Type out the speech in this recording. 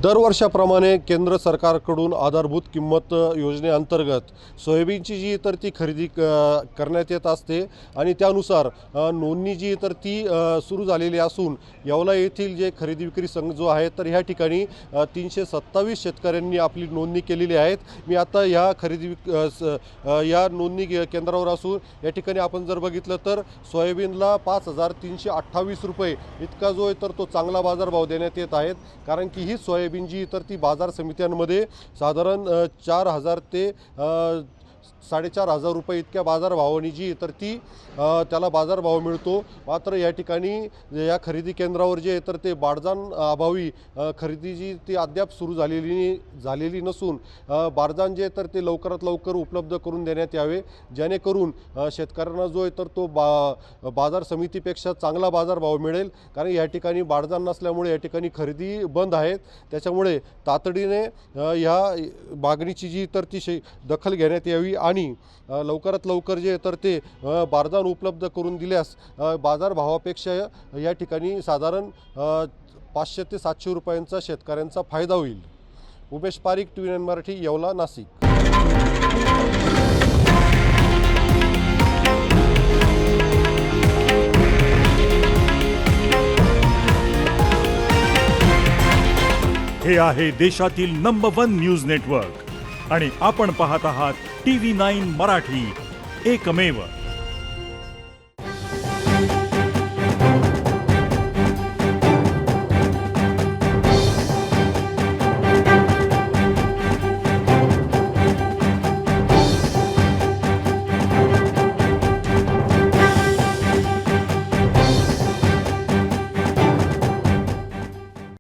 दरवर्षाप्रमाणे केंद्र सरकारकडून आधारभूत किंमत योजनेअंतर्गत सोयाबीनची जी तर ती खरेदी करण्यात येत असते आणि त्यानुसार नोंदणी जी तर ती सुरू झालेली असून येवला येथील जे खरेदी विक्री संघ जो आहे तर ह्या ठिकाणी 327 शेतकऱ्यांनी आपली नोंदणी केलेली आहेत। मी आता ह्या या नोंदणी केंद्रावर असून या ठिकाणी आपण जर बघितलं तर सोयाबीनला 5328 रुपये इतका जो आहे तर तो चांगला बाजारभाव देण्यात येत आहेत। कारण की ही सोयाबीन जी तर ती बाजार समित्यांमध्ये साधारण 4000 ते 4500 रुपये इतक्या बाजारभावाने जी तर ती त्याला बाजारभाव मिळतो। मात्र या ठिकाणी या खरेदी केंद्रावर जे तर ते बारदान अभावी खरेदी जी ती अद्याप सुरू झालेली नसून बारदान जे तर ते लवकरात लवकर उपलब्ध करून देण्यात यावे, जेणेकरून शेतकऱ्यांना जो आहे तर तो बाजार समितीपेक्षा चांगला बाजारभाव मिळेल। कारण या ठिकाणी बारदान नसल्यामुळे या ठिकाणी खरेदी बंद आहेत। त्याच्यामुळे तातडीने ह्या मागणीची जी तर ती दखल घेण्यात यावी आणि लवकरात लवकर जे तर ते बारदान उपलब्ध करून दिल्यास बाजारभावापेक्षा या ठिकाणी साधारण 500 ते 700 रुपयांचा शेतकऱ्यांचा फायदा होईल। उमेश पारिक, TVN मराठी, येवला, नाशिक। हे आहे देशातील नंबर 1 न्यूज नेटवर्क आणि आपण पाहत आहात TV9 मराठी, एकमेव।